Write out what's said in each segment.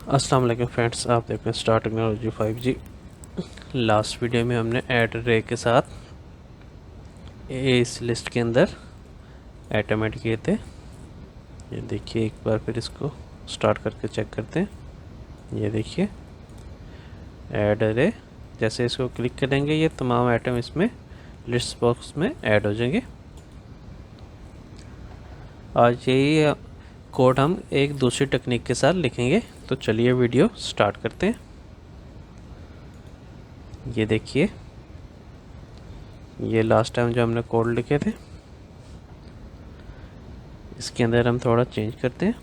अस्सलाम वालेकुम फ्रेंड्स, आप देख रहे हैं star technology 5G। Last video में हमने ऐड रे के साथ इस लिस्ट के अंदर एटम ऐड किए थे। ये देखिए, एक बार फिर इसको स्टार्ट करके चेक करते हैं। ये देखिए ऐड रे, जैसे इसको क्लिक करेंगे ये तमाम एटम इसमें लिस्ट बॉक्स में ऐड हो जाएंगे। आज यही कोड हम एक दूसरी टेक्निक के साथ लिखेंगे, तो चलिए वीडियो स्टार्ट करते हैं। ये देखिए, ये लास्ट टाइम जो हमने कोड लिखे थे इसके अंदर हम थोड़ा चेंज करते हैं।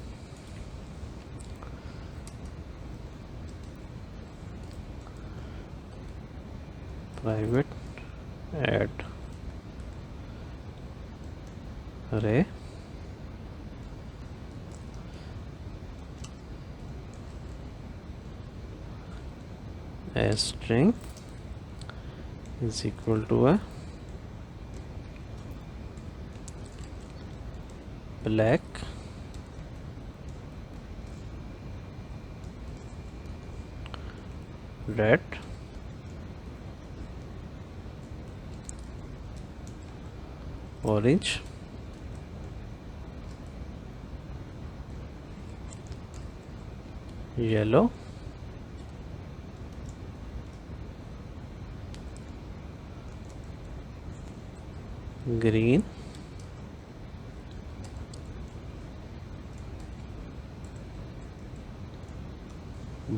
प्राइवेट ऐड रे string is equal to a black red orange yellow green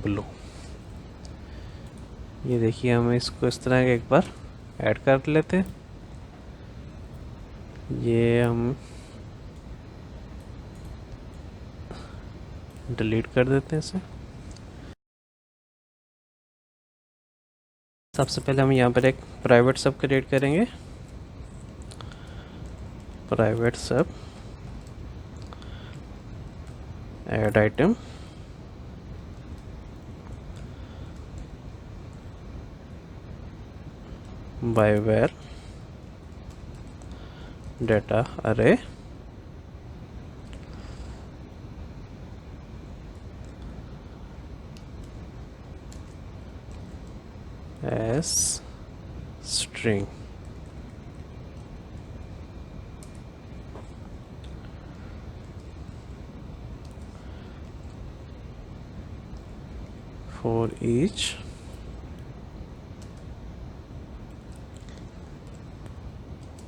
blue. ये देखिए, हम इसको इस तरह एक बार ऐड कर लेते हैं। ये हम डिलीट कर देते हैं इसे। सबसे पहले हम यहाँ पर एक प्राइवेट सब क्रिएट करेंगे। प्राइवेट सब add item by where data array as string for each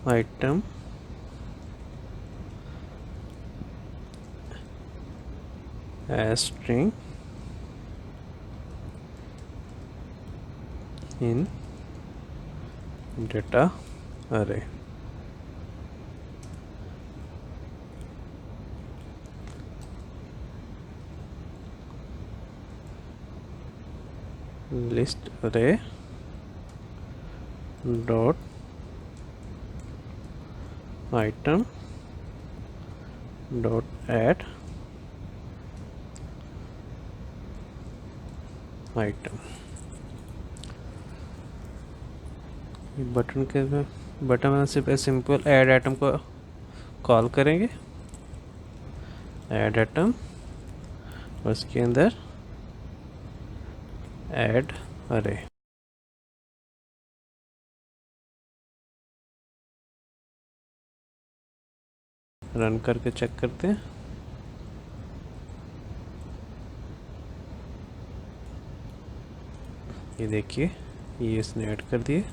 item as string in data array। list array dot item dot add item। Button में सिर्फ सिंपल ऐड आइटम को कॉल करेंगे, add item, उसके अंदर add अरे। Run करके check करते हैं। ये देखिए, ये इसने ऐड कर दिए।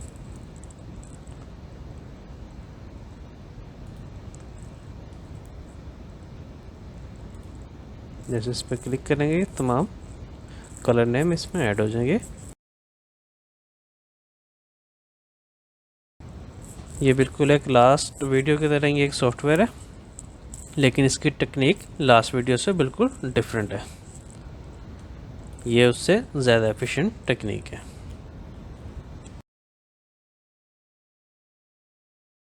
जैसे इस पर क्लिक करेंगे तमाम कलर नेम इसमें ऐड हो जाएंगे। ये बिल्कुल एक लास्ट वीडियो की तरह ही एक सॉफ्टवेयर है, लेकिन इसकी टेक्निक लास्ट वीडियो से बिल्कुल डिफरेंट है। ये उससे ज़्यादा एफिशिएंट टेक्निक है।